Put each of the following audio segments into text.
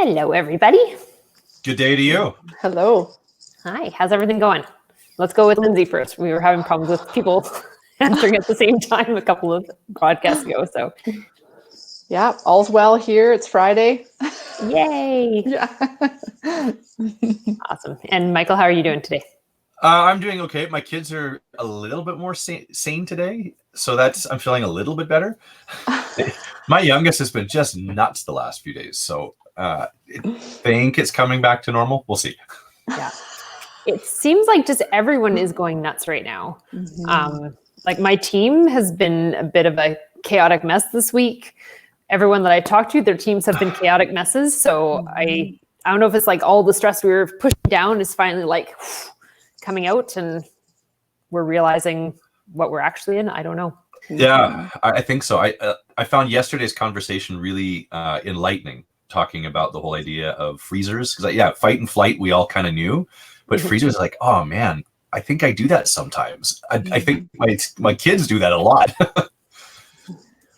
Hello, everybody. Good day to you. Hello. Hi, how's everything going? Let's go with Lindsay first. We were having problems with people answering at the same time a couple of broadcasts ago, so. Yeah, all's well here. It's Friday. Yay. Yeah. Awesome. And Michael, how are you doing today? I'm doing okay. My kids are a little bit more sane today, so I'm feeling a little bit better. My youngest has been just nuts the last few days, so I think it's coming back to normal. We'll see. Yeah. It seems like just everyone is going nuts right now. Mm-hmm. Like my team has been a bit of a chaotic mess this week. Everyone that I talked to, their teams have been chaotic messes. So I don't know if it's like all the stress we were pushing down is finally like coming out and we're realizing what we're actually in. I don't know. Yeah, I think so. I found yesterday's conversation really enlightening, talking about the whole idea of freezers. Because fight and flight, we all kind of knew. But freezers are like, oh man, I think I do that sometimes. I think my kids do that a lot.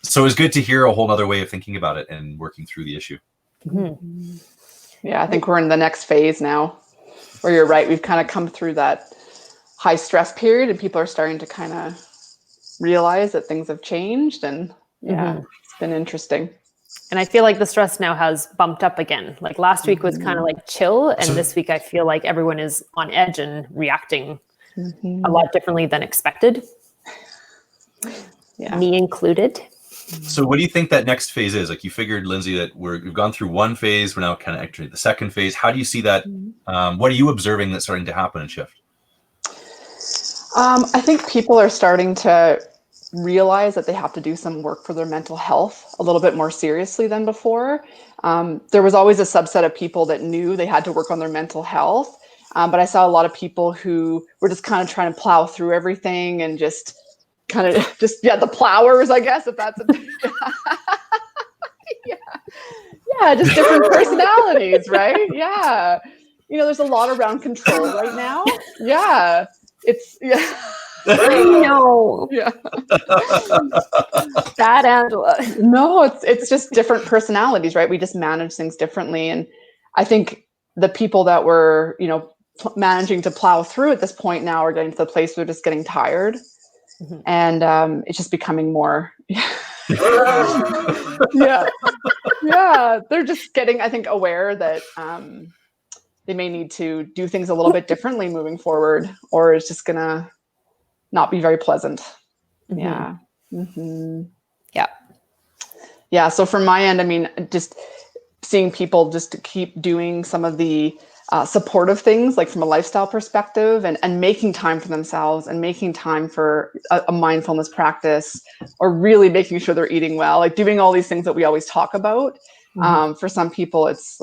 So it's good to hear a whole other way of thinking about it and working through the issue. Mm-hmm. Yeah, I think we're in the next phase now, where you're right. We've kind of come through that high stress period and people are starting to kind of realize that things have changed. And it's been interesting. And I feel like the stress now has bumped up again. Like last week was kind of like chill. And this week I feel like everyone is on edge and reacting a lot differently than expected. Yeah. Me included. So what do you think that next phase is? Like you figured, Lindsay, that we've gone through one phase. We're now kind of entering the second phase. How do you see that? What are you observing that's starting to happen and shift? I think people are starting to realize that they have to do some work for their mental health a little bit more seriously than before. There was always a subset of people that knew they had to work on their mental health. But I saw a lot of people who were just kind of trying to plow through everything and just the plowers, I guess, if that's just different personalities, right? Yeah. There's a lot around control right now. Yeah. No. Yeah. Bad Angela. No, it's just different personalities, right? We just manage things differently. And I think the people that were, managing to plow through at this point now are getting to the place where they're just getting tired. And it's just becoming more. Yeah. They're just getting, I think, aware that they may need to do things a little bit differently moving forward, or it's just gonna not be very pleasant. Yeah. Yeah. So from my end, I mean, just seeing people just to keep doing some of the supportive things, like from a lifestyle perspective, and making time for themselves and making time for a mindfulness practice, or really making sure they're eating well, like doing all these things that we always talk about. For some people, it's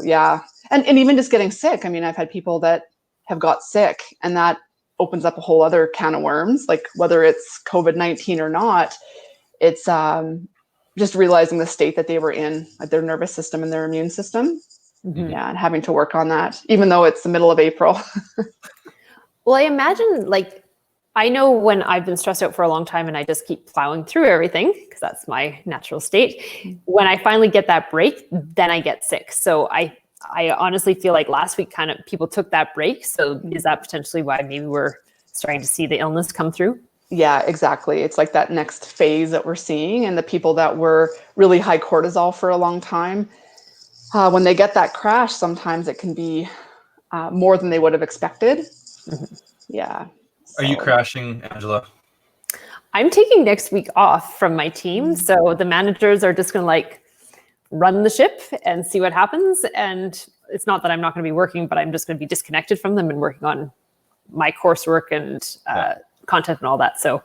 and even just getting sick. I mean, I've had people that have got sick, and that opens up a whole other can of worms, like whether it's COVID-19 or not. It's just realizing the state that they were in, like their nervous system and their immune system. Yeah, and having to work on that, even though it's the middle of April. Well, I imagine, I know when I've been stressed out for a long time and I just keep plowing through everything, because that's my natural state. When I finally get that break, then I get sick. So I honestly feel like last week kind of people took that break. So is that potentially why maybe we're starting to see the illness come through? Yeah, exactly. It's like that next phase that we're seeing, and the people that were really high cortisol for a long time, when they get that crash, sometimes it can be more than they would have expected. Yeah. Are you crashing, Angela? I'm taking next week off from my team. So the managers are just going to run the ship and see what happens. And it's not that I'm not going to be working, but I'm just going to be disconnected from them and working on my coursework and content and all that. So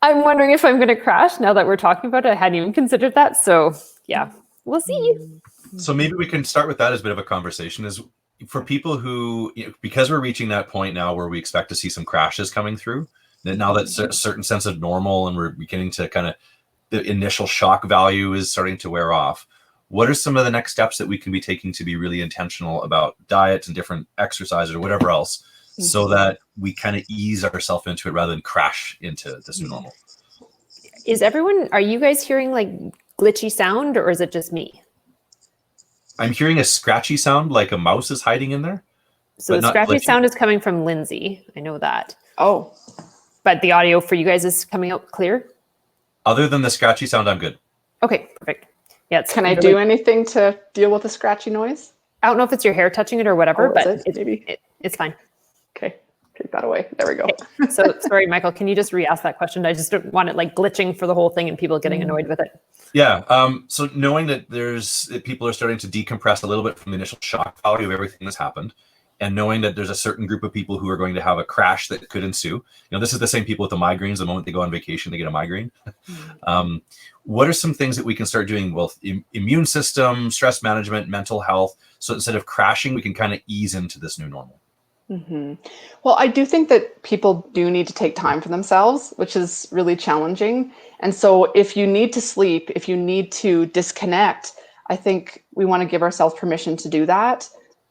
I'm wondering if I'm going to crash now that we're talking about it. I hadn't even considered that. So yeah, we'll see. So maybe we can start with that as a bit of a conversation, is for people who, because we're reaching that point now where we expect to see some crashes coming through, that now that a certain sense of normal and we're beginning to kind of, the initial shock value is starting to wear off. What are some of the next steps that we can be taking to be really intentional about diets and different exercises or whatever else, so that we kind of ease ourselves into it rather than crash into this new normal? Are you guys hearing glitchy sound, or is it just me? I'm hearing a scratchy sound like a mouse is hiding in there. So but the not scratchy glitchy. sound is coming from Lindsay. I know that. Oh, But the audio for you guys is coming out clear? Other than the scratchy sound, I'm good. Okay, perfect. Yeah, can I do anything to deal with the scratchy noise? I don't know if it's your hair touching it or whatever, but it's fine. Okay, take that away. There we go. Okay. So sorry, Michael, can you just re-ask that question? I just don't want it like glitching for the whole thing and people getting annoyed with it. Yeah. So knowing that people are starting to decompress a little bit from the initial shock value of everything that's happened, and knowing that there's a certain group of people who are going to have a crash that could ensue. This is the same people with the migraines. The moment they go on vacation, they get a migraine. What are some things that we can start doing? Well, immune system, stress management, mental health. So instead of crashing, we can kind of ease into this new normal. Mm-hmm. Well, I do think that people do need to take time for themselves, which is really challenging. And so if you need to sleep, if you need to disconnect, I think we want to give ourselves permission to do that.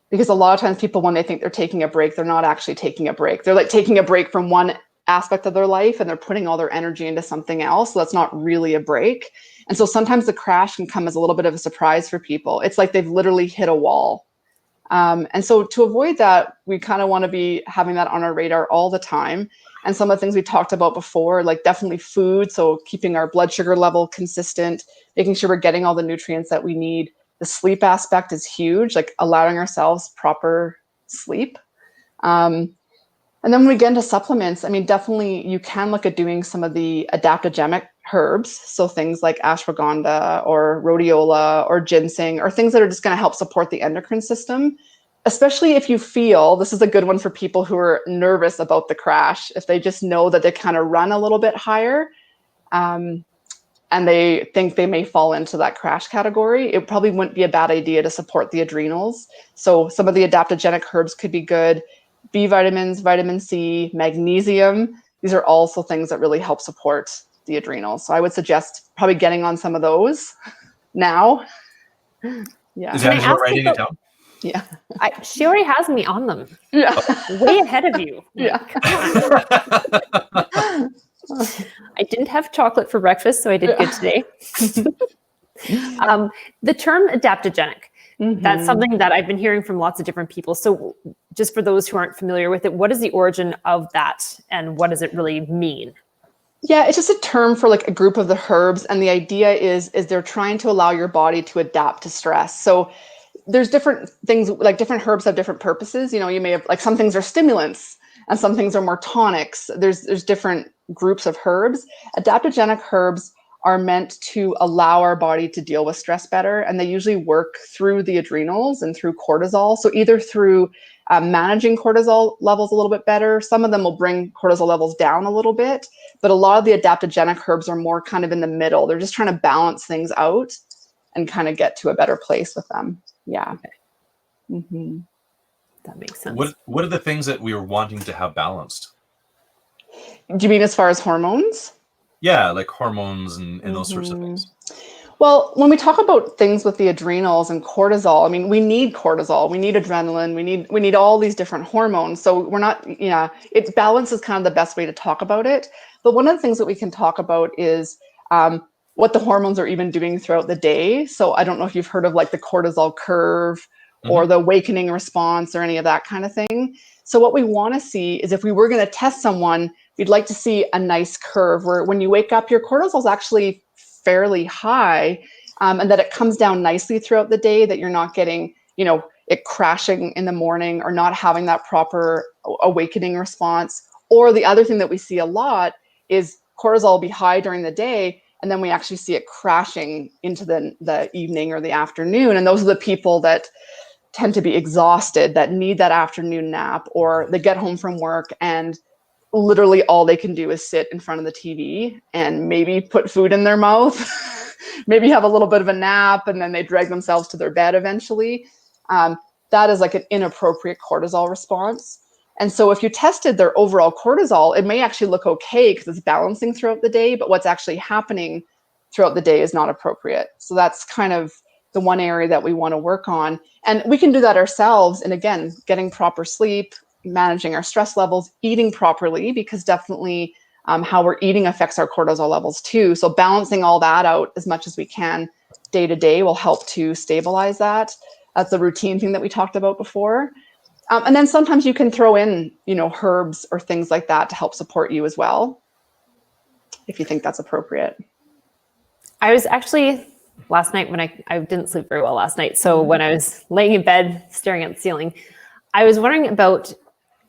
Because a lot of times people, when they think they're taking a break, they're not actually taking a break. They're like taking a break from one aspect of their life and they're putting all their energy into something else. So that's not really a break. And so sometimes the crash can come as a little bit of a surprise for people. It's like they've literally hit a wall. And so to avoid that, we kind of want to be having that on our radar all the time. And some of the things we talked about before, like definitely food. So keeping our blood sugar level consistent, making sure we're getting all the nutrients that we need. The sleep aspect is huge, like allowing ourselves proper sleep. And then when we get into supplements, I mean, definitely you can look at doing some of the adaptogenic herbs. So things like ashwagandha or rhodiola or ginseng or things that are just going to help support the endocrine system, especially if you feel, this is a good one for people who are nervous about the crash, if they just know that they kind of run a little bit higher. And they think they may fall into that crash category, it probably wouldn't be a bad idea to support the adrenals. So some of the adaptogenic herbs could be good. B vitamins, vitamin C, magnesium. These are also things that really help support the adrenals. So I would suggest probably getting on some of those now. Yeah. Is Angela writing it down? Yeah. She already has me on them. Yeah. Way ahead of you. Yeah. I didn't have chocolate for breakfast, so I did good today. The term adaptogenic, that's something that I've been hearing from lots of different people. So just for those who aren't familiar with it, what is the origin of that and what does it really mean? Yeah, it's just a term for like a group of the herbs. And the idea is they're trying to allow your body to adapt to stress. So there's different things, like different herbs have different purposes. You may have like some things are stimulants and some things are more tonics. There's different groups of herbs. Adaptogenic herbs are meant to allow our body to deal with stress better. And they usually work through the adrenals and through cortisol. So either through managing cortisol levels a little bit better. Some of them will bring cortisol levels down a little bit, but a lot of the adaptogenic herbs are more kind of in the middle. They're just trying to balance things out and kind of get to a better place with them. Yeah. Okay. Mm-hmm. That makes sense. What are the things that we are wanting to have balanced? Do you mean as far as hormones? Yeah, like hormones and those sorts of things. Well, when we talk about things with the adrenals and cortisol, I mean, we need cortisol, we need adrenaline, we need all these different hormones. So we're not, it balance is kind of the best way to talk about it. But one of the things that we can talk about is what the hormones are even doing throughout the day. So I don't know if you've heard of like the cortisol curve or the awakening response or any of that kind of thing. So what we want to see is if we were going to test someone, we'd like to see a nice curve where when you wake up, your cortisol is actually fairly high, and that it comes down nicely throughout the day, that you're not getting, it crashing in the morning or not having that proper awakening response. Or the other thing that we see a lot is cortisol will be high during the day, and then we actually see it crashing into the evening or the afternoon. And those are the people that tend to be exhausted, that need that afternoon nap, or they get home from work and literally all they can do is sit in front of the TV and maybe put food in their mouth, maybe have a little bit of a nap, and then they drag themselves to their bed eventually. That is like an inappropriate cortisol response. And so if you tested their overall cortisol, it may actually look okay because it's balancing throughout the day, but what's actually happening throughout the day is not appropriate. So that's kind of the one area that we want to work on. And we can do that ourselves. And again, getting proper sleep, managing our stress levels, eating properly, because definitely how we're eating affects our cortisol levels too. So balancing all that out as much as we can day to day will help to stabilize that. That's the routine thing that we talked about before. And then sometimes you can throw in, herbs or things like that to help support you as well, if you think that's appropriate. I was actually last night when I didn't sleep very well last night. So when I was laying in bed staring at the ceiling, I was wondering about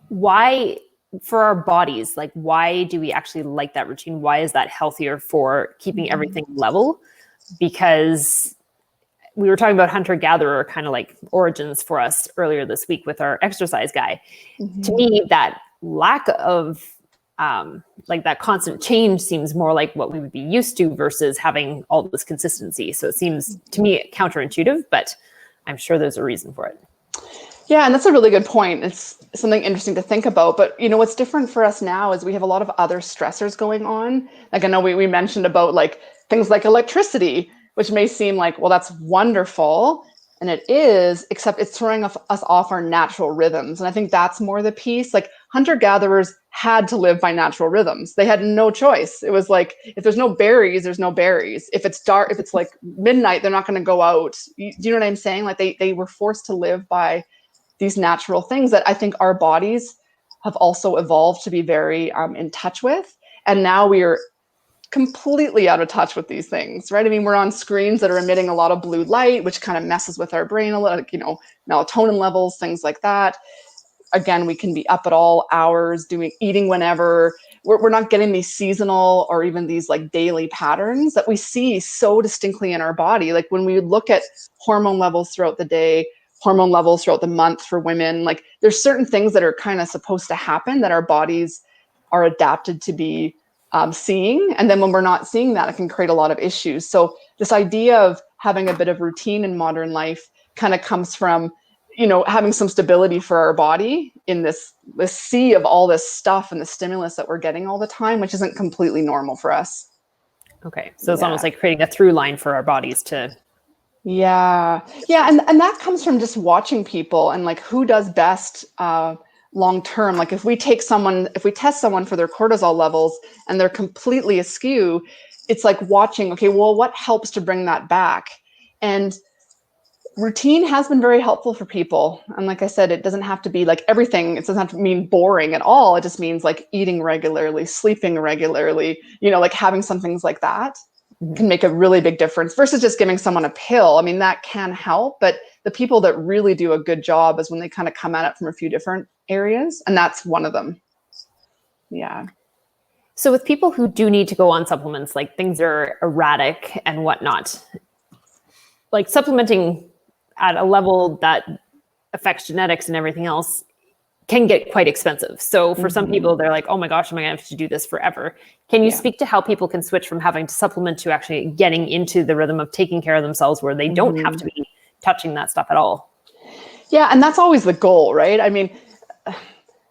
why for our bodies, like why do we actually like that routine? Why is that healthier for keeping everything level? Because we were talking about hunter-gatherer kind of like origins for us earlier this week with our exercise guy. To me, that lack of like that constant change seems more like what we would be used to versus having all this consistency. So it seems to me counterintuitive, but I'm sure there's a reason for it. Yeah, and that's a really good point. It's something interesting to think about. But what's different for us now is we have a lot of other stressors going on. Like I know we mentioned about like things like electricity, which may seem like, well, that's wonderful. And it is, except it's throwing us off our natural rhythms. And I think that's more the piece. Like hunter-gatherers had to live by natural rhythms. They had no choice. It was like, if there's no berries, there's no berries. If it's dark, if it's like midnight, they're not going to go out. Do you know what I'm saying? Like they were forced to live by these natural things that I think our bodies have also evolved to be very in touch with. And now we are completely out of touch with these things, right? I mean, we're on screens that are emitting a lot of blue light, which kind of messes with our brain a lot, melatonin levels, things like that. Again, we can be up at all hours, eating whenever. We're not getting these seasonal or even these like daily patterns that we see so distinctly in our body. Like when we look at hormone levels throughout the day, hormone levels throughout the month for women, like there's certain things that are kind of supposed to happen that our bodies are adapted to be seeing. And then when we're not seeing that, it can create a lot of issues. So this idea of having a bit of routine in modern life kind of comes from, having some stability for our body in this sea of all this stuff and the stimulus that we're getting all the time, which isn't completely normal for us. Okay. So it's almost like creating a through line for our bodies to. Yeah. And that comes from just watching people and like who does best long term. Like if we test someone for their cortisol levels and they're completely askew, it's like watching, okay, well, what helps to bring that back? And routine has been very helpful for people. And like I said, it doesn't have to be like everything. It doesn't have to mean boring at all. It just means like eating regularly, sleeping regularly, like having some things like that can make a really big difference versus just giving someone a pill. I mean, that can help, but the people that really do a good job is when they kind of come at it from a few different areas. And that's one of them. Yeah. So with people who do need to go on supplements, like things are erratic and whatnot, like supplementing at a level that affects genetics and everything else can get quite expensive. So for some people, they're like, oh my gosh, am I going to have to do this forever? Can you speak to how people can switch from having to supplement to actually getting into the rhythm of taking care of themselves where they don't have to be touching that stuff at all? Yeah. And that's always the goal, right? I mean,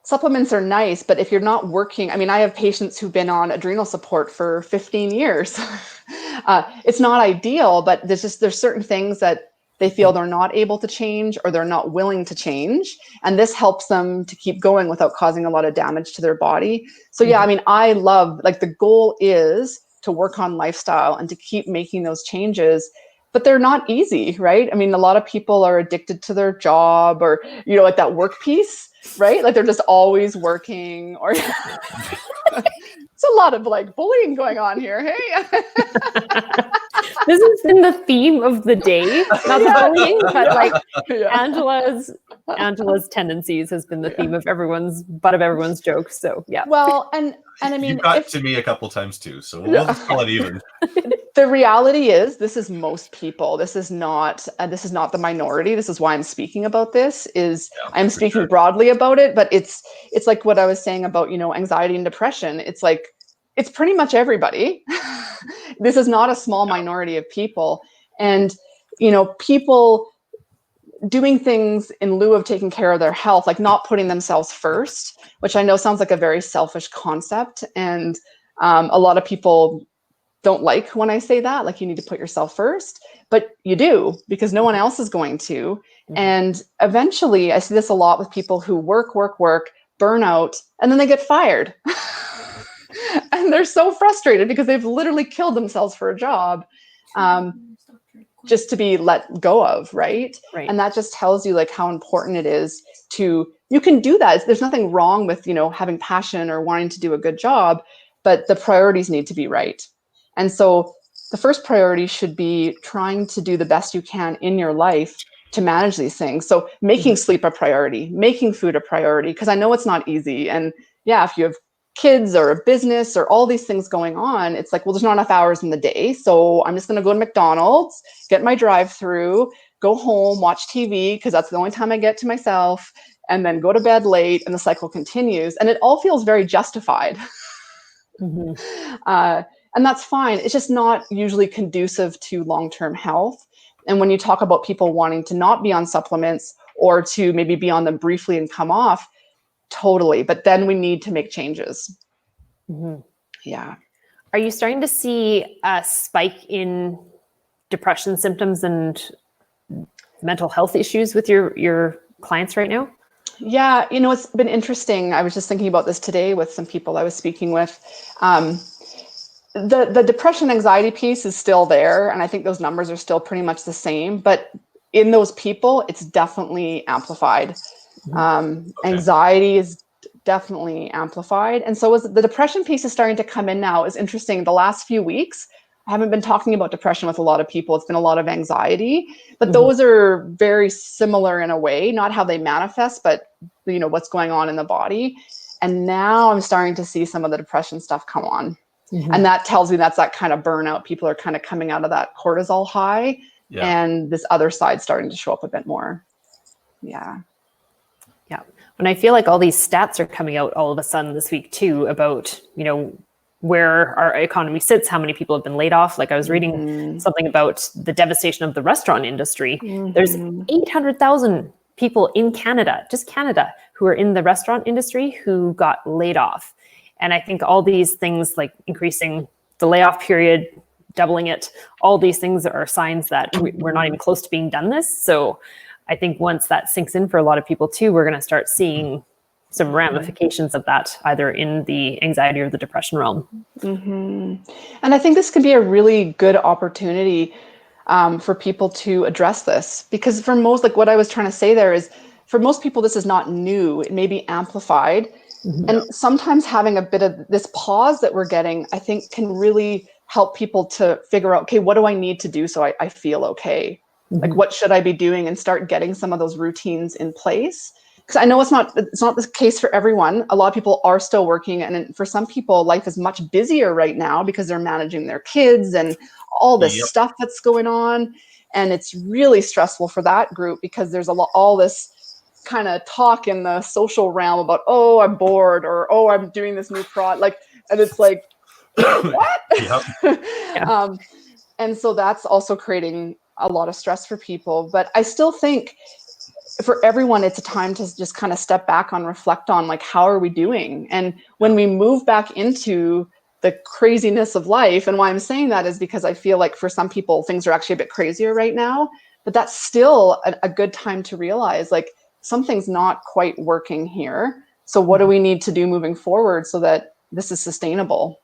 supplements are nice, but if you're not working, I mean, I have patients who've been on adrenal support for 15 years. It's not ideal, but there's certain things that they feel they're not able to change or they're not willing to change. And this helps them to keep going without causing a lot of damage to their body. So yeah, I mean, I love, like the goal is to work on lifestyle and to keep making those changes, but they're not easy, right? I mean, a lot of people are addicted to their job or, like that work piece, right? Like they're just always working or it's a lot of like bullying going on here. Hey. This has been the theme of the day, not the bullying, but like Angela's tendencies has been the theme of everyone's jokes. So yeah. Well, and I mean, you got to me a couple times too, so we'll just call it even. The reality is, this is most people. This is not the minority. This is why I'm speaking about this. I'm speaking broadly about it, but it's like what I was saying about anxiety and depression. It's like it's pretty much everybody. This is not a small minority of people, and people doing things in lieu of taking care of their health, like not putting themselves first, which I know sounds like a very selfish concept. And a lot of people don't like when I say that, like you need to put yourself first, but you do because no one else is going to. And eventually I see this a lot with people who work, burn out, and then they get fired. And they're so frustrated because they've literally killed themselves for a job. just to be let go of, right? Right. And that just tells you like how important it is you can do that. There's nothing wrong with, having passion or wanting to do a good job, but the priorities need to be right. And so the first priority should be trying to do the best you can in your life to manage these things. So making sleep a priority, making food a priority, because I know it's not easy. And yeah, if you have kids or a business or all these things going on, it's like, well, there's not enough hours in the day. So I'm just going to go to McDonald's, get my drive-through, go home, watch TV, because that's the only time I get to myself, and then go to bed late, and the cycle continues. And it all feels very justified. And that's fine. It's just not usually conducive to long-term health. And when you talk about people wanting to not be on supplements or to maybe be on them briefly and come off, totally. But then we need to make changes. Yeah. Are you starting to see a spike in depression symptoms and mental health issues with your clients right now? Yeah, it's been interesting. I was just thinking about this today with some people I was speaking with. The depression anxiety piece is still there, and I think those numbers are still pretty much the same. But in those people, it's definitely amplified. Anxiety is definitely amplified, and so the depression piece is starting to come in now. Is interesting. The last few weeks, I haven't been talking about depression with a lot of people. It's been a lot of anxiety, but those are very similar in a way, not how they manifest, but what's going on in the body. And now I'm starting to see some of the depression stuff come on. And that tells me that's that kind of burnout. People are kind of coming out of that cortisol high, and this other side starting to show up a bit more. Yeah. And I feel like all these stats are coming out all of a sudden this week too about, where our economy sits, how many people have been laid off. Like I was reading something about the devastation of the restaurant industry. There's 800,000 people in Canada, just Canada, who are in the restaurant industry who got laid off. And I think all these things like increasing the layoff period, doubling it, all these things are signs that we're not even close to being done this. So I think once that sinks in for a lot of people too, we're going to start seeing some ramifications of that, either in the anxiety or the depression realm. And I think this could be a really good opportunity for people to address this, because for most, like what I was trying to say there is, for most people, this is not new. It may be amplified. And sometimes having a bit of this pause that we're getting, I think can really help people to figure out, okay, what do I need to do so I feel okay? Like, what should I be doing, and start getting some of those routines in place? Because I know it's not the case for everyone. A lot of people are still working. And for some people, life is much busier right now because they're managing their kids and all this stuff that's going on. And it's really stressful for that group, because there's all this kind of talk in the social realm about, oh, I'm bored, or, oh, I'm doing this new project. And it's like, what? And so that's also creating a lot of stress for people. But I still think for everyone, it's a time to just kind of step back and reflect on, like, how are we doing? And when we move back into the craziness of life, and why I'm saying that is because I feel like for some people, things are actually a bit crazier right now, but that's still a good time to realize, like, something's not quite working here. So what do we need to do moving forward so that this is sustainable?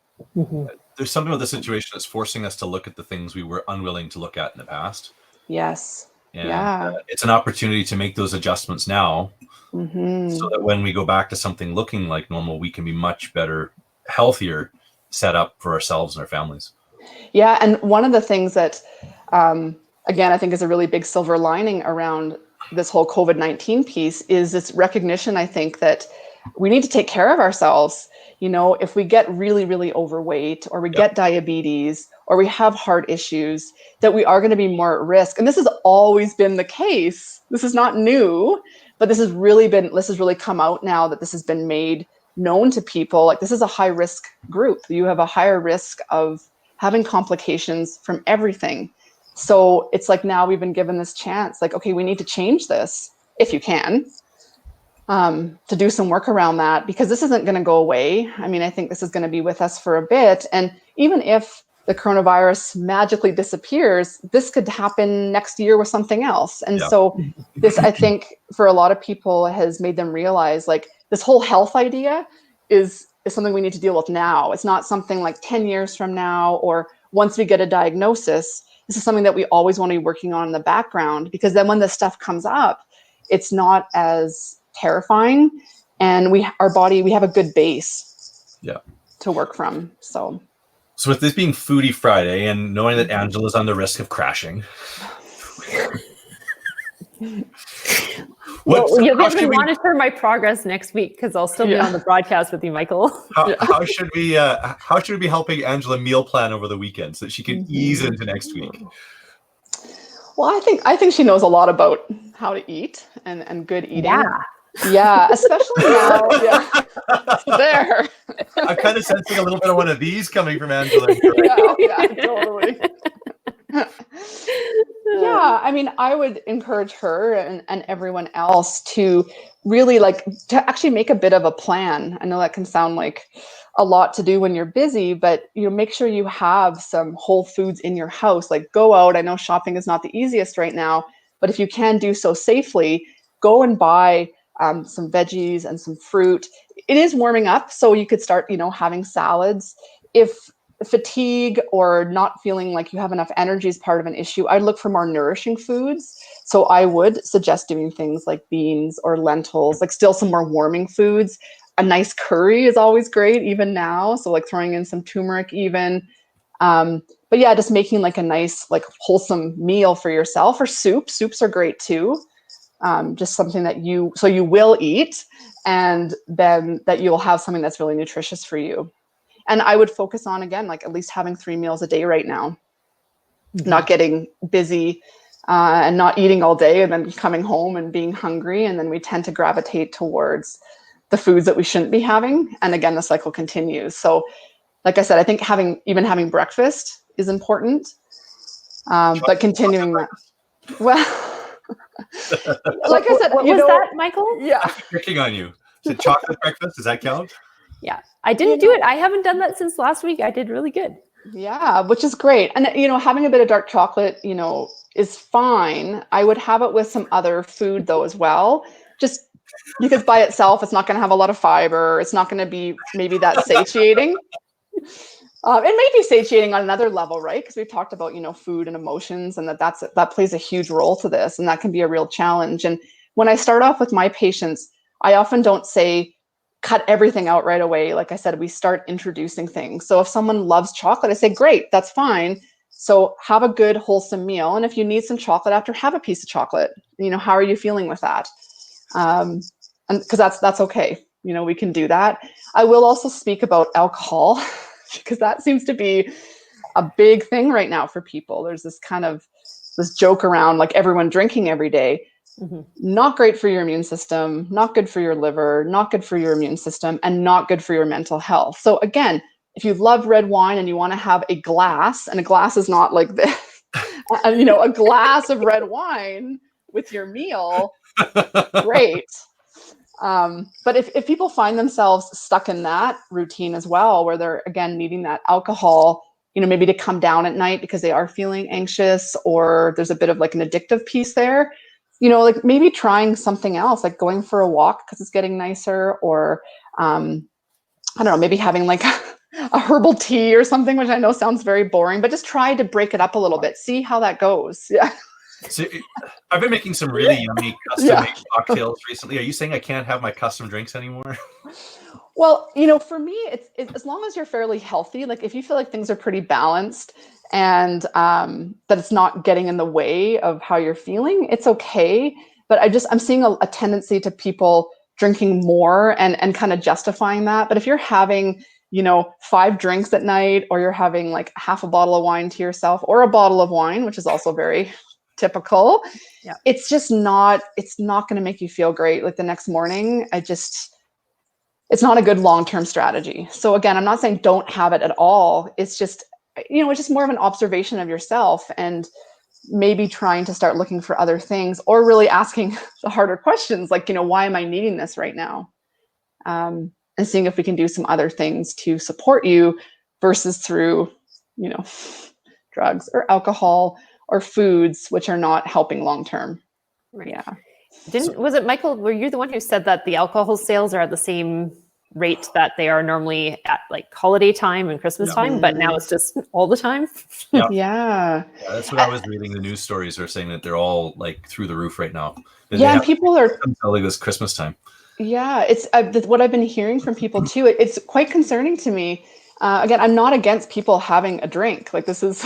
There's something about the situation that's forcing us to look at the things we were unwilling to look at in the past. Yes. And it's an opportunity to make those adjustments now, so that when we go back to something looking like normal, we can be much better, healthier set up for ourselves and our families. Yeah. And one of the things that, again, I think is a really big silver lining around this whole COVID-19 piece is this recognition, I think, that we need to take care of ourselves. If we get really, really overweight, or we get diabetes, or we have heart issues, that we are going to be more at risk. And this has always been the case. This is not new, but this has really come out now, that this has been made known to people. Like, this is a high risk group. You have a higher risk of having complications from everything. So it's like, now we've been given this chance, like, okay, we need to change this, if you can. To do some work around that, because this isn't going to go away. I mean, I think this is going to be with us for a bit. And even if the coronavirus magically disappears, this could happen next year with something else. And so this, I think, for a lot of people has made them realize, like, this whole health idea is something we need to deal with now. It's not something like 10 years from now, or once we get a diagnosis. this is something that we always want to be working on in the background, because then when this stuff comes up, it's not as terrifying, and we have a good base to work from. So with this being Foodie Friday and knowing that Angela's on the risk of crashing, you'll be able to monitor my progress next week, because I'll still be on the broadcast with you, Michael. How should we be helping Angela meal plan over the weekend so that she can ease into next week? Well, I think she knows a lot about how to eat and good eating. Yeah, especially now. Yeah, there. I'm kind of sensing a little bit of one of these coming from Angela. Yeah, totally. Yeah, I mean, I would encourage her and everyone else to really to actually make a bit of a plan. I know that can sound like a lot to do when you're busy, but make sure you have some whole foods in your house. Like, go out. I know shopping is not the easiest right now, but if you can do so safely, go and buy some veggies and some fruit. It is warming up, so you could start, having salads. If fatigue or not feeling like you have enough energy is part of an issue, I'd look for more nourishing foods. So I would suggest doing things like beans or lentils, like still some more warming foods. A nice curry is always great, even now. So like throwing in some turmeric even. But yeah, just making like a nice, wholesome meal for yourself, or soup. Soups are great too. Just something that you will eat, and then that you'll have something that's really nutritious for you. And I would focus on, again, at least having 3 meals a day right now, not getting busy and not eating all day and then coming home and being hungry. And then we tend to gravitate towards the foods that we shouldn't be having. And again, the cycle continues. So like I said, I think having breakfast is important, but continuing that. Well, like I said, what was that, Michael? Yeah. I'm picking on you. Is it chocolate breakfast? Does that count? Yeah, I didn't do it. I haven't done that since last week. I did really good. Yeah, which is great. And, having a bit of dark chocolate, is fine. I would have it with some other food, though, as well. Just because by itself, it's not going to have a lot of fiber. It's not going to be maybe that satiating. It may be satiating on another level, right? Because we've talked about, food and emotions, and that plays a huge role to this. And that can be a real challenge. And when I start off with my patients, I often don't say, cut everything out right away. Like I said, we start introducing things. So if someone loves chocolate, I say, great, that's fine. So have a good, wholesome meal. And if you need some chocolate after, have a piece of chocolate. How are you feeling with that? And because that's okay. We can do that. I will also speak about alcohol, because that seems to be a big thing right now for people. There's this joke around, like, everyone drinking every day. Not great for your immune system, not good for your liver, not good for your immune system, and not good for your mental health. So again, if you love red wine and you want to have a glass, and a glass is not like this, a glass of red wine with your meal, great. But if people find themselves stuck in that routine as well, where they're, again, needing that alcohol, maybe to come down at night because they are feeling anxious, or there's a bit of like an addictive piece there, like maybe trying something else, like going for a walk because it's getting nicer, or I don't know, maybe having like a herbal tea or something, which I know sounds very boring, but just try to break it up a little bit. See how that goes. Yeah. So I've been making some really yummy custom-made cocktails recently. Are you saying I can't have my custom drinks anymore? Well, for me, it's as long as you're fairly healthy, like if you feel like things are pretty balanced and that it's not getting in the way of how you're feeling, it's okay. But I'm seeing a tendency to people drinking more and kind of justifying that. But if you're having, 5 drinks at night, or you're having like half a bottle of wine to yourself, or a bottle of wine, which is also very typical, it's not going to make you feel great. Like the next morning, it's not a good long-term strategy. So again, I'm not saying don't have it at all. It's just, it's just more of an observation of yourself, and maybe trying to start looking for other things, or really asking the harder questions, like, why am I needing this right now? And seeing if we can do some other things to support you versus through, drugs or alcohol or foods, which are not helping long-term. Right. Yeah. Was it Michael, were you the one who said that the alcohol sales are at the same rate that they are normally at like holiday time and Christmas time, but now it's just all the time. Yeah. Yeah. That's what I was reading. The news stories are saying that they're all like through the roof right now. Yeah, and people are until like this Christmas time. Yeah, it's what I've been hearing from people too. It's quite concerning to me. Again, I'm not against people having a drink. Like this is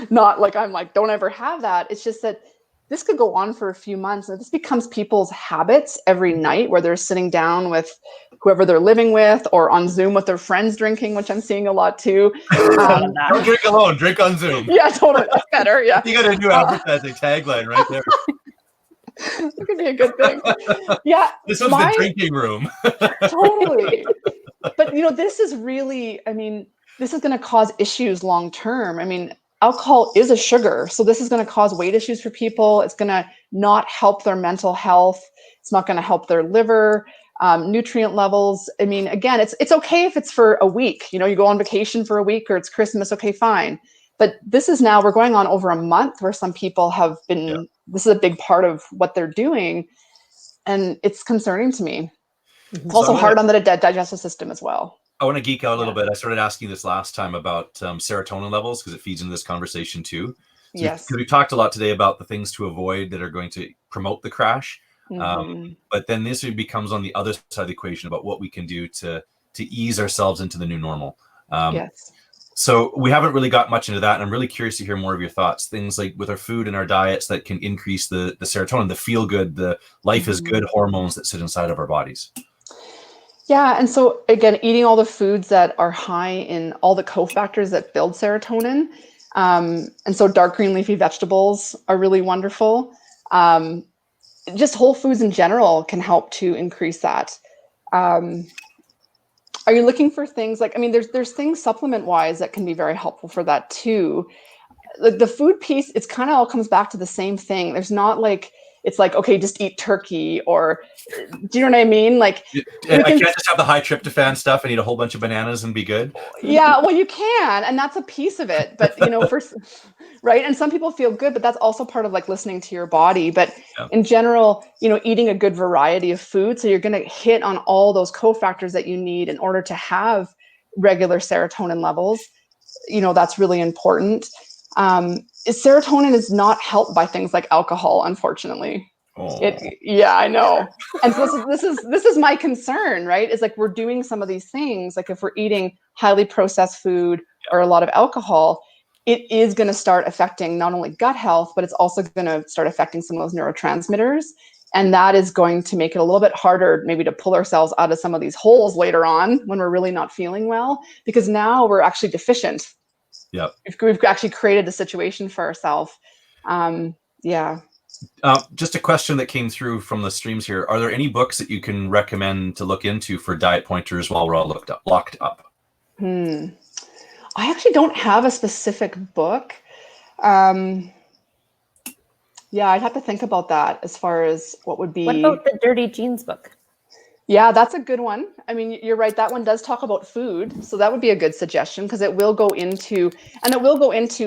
not like I'm like, don't ever have that. It's just that this could go on for a few months, and this becomes people's habits every night, where they're sitting down with whoever they're living with, or on Zoom with their friends drinking, which I'm seeing a lot too. Don't drink alone. Drink on Zoom. Yeah, totally. That's better. Yeah, You got a new advertising tagline right there. That could be a good thing. Yeah, this was the drinking room. Totally. But this is really, this is going to cause issues long term. Alcohol is a sugar, so this is going to cause weight issues for people. It's going to not help their mental health. It's not going to help their liver, nutrient levels. Again, it's okay if it's for a week. You go on vacation for a week, or it's Christmas. Okay, fine. But this is now, we're going on over a month where some people have been, this is a big part of what they're doing. And it's concerning to me. It's also hard on the digestive system as well. I want to geek out a little bit. I started asking this last time about serotonin levels, because it feeds into this conversation too. So yes. We talked a lot today about the things to avoid that are going to promote the crash. But then this becomes on the other side of the equation about what we can do to ease ourselves into the new normal. Yes. So we haven't really got much into that, and I'm really curious to hear more of your thoughts. Things like with our food and our diets that can increase the serotonin, the feel good, the life is good hormones that sit inside of our bodies. Yeah, and so again, eating all the foods that are high in all the cofactors that build serotonin. And so dark green leafy vegetables are really wonderful. Just whole foods in general can help to increase that. Are you looking for things like, there's things supplement wise that can be very helpful for that too. Like the food piece, it's kind of all comes back to the same thing. There's not like, it's like, okay, just eat turkey, or do you know what I mean? Like, I can't just have the high tryptophan stuff and eat a whole bunch of bananas and be good. Yeah, well, you can, and that's a piece of it. But right, and some people feel good, but that's also part of like listening to your body. But in general, eating a good variety of food, so you're going to hit on all those cofactors that you need in order to have regular serotonin levels. That's really important. Serotonin is not helped by things like alcohol, unfortunately. Yeah, I know. And so this is my concern, right? Is like we're doing some of these things, like if we're eating highly processed food or a lot of alcohol, it is going to start affecting not only gut health, but it's also going to start affecting some of those neurotransmitters. And that is going to make it a little bit harder maybe to pull ourselves out of some of these holes later on when we're really not feeling well, because now we're actually deficient. Yeah. We've actually created a situation for ourselves. Yeah. Just a question that came through from the streams here. Are there any books that you can recommend to look into for diet pointers while we're all locked up? I actually don't have a specific book. Yeah, I'd have to think about that as far as what would be. What about the Dirty Genes book? Yeah, that's a good one. You're right. That one does talk about food. So that would be a good suggestion, because it will go into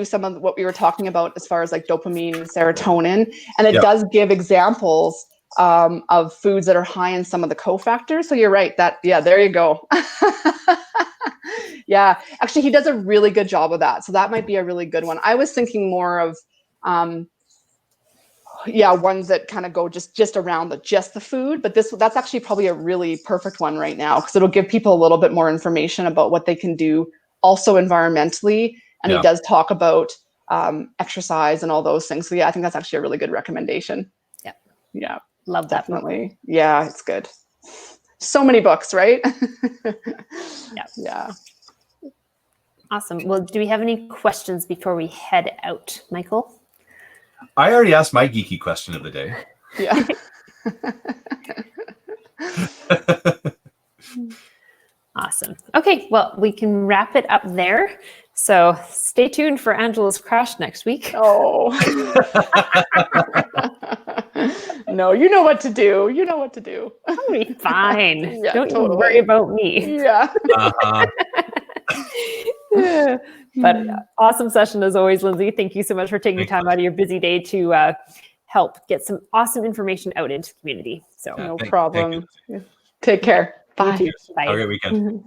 some of what we were talking about as far as like dopamine and serotonin. And it does give examples of foods that are high in some of the cofactors. So you're right. There you go. Yeah, actually, he does a really good job of that. So that might be a really good one. I was thinking more of ones that kind of go just around the food, but that's actually probably a really perfect one right now, because it'll give people a little bit more information about what they can do also environmentally. And he does talk about exercise and all those things. So I think that's actually a really good recommendation. Yeah. Love that. Definitely. Yeah, it's good. So many books, right? Yeah. Awesome. Well, do we have any questions before we head out, Micheal? I already asked my geeky question of the day. Yeah. Awesome. Okay, well, we can wrap it up there. So stay tuned for Angela's crash next week. Oh. No, you know what to do. I'll be fine. Yeah, Don't totally. you worry about me. Yeah. But awesome session as always, Lindsay. Thank you so much for taking time out of your busy day to help get some awesome information out into the community. So no problem. Take care. Bye. You too. Bye. Have a great weekend.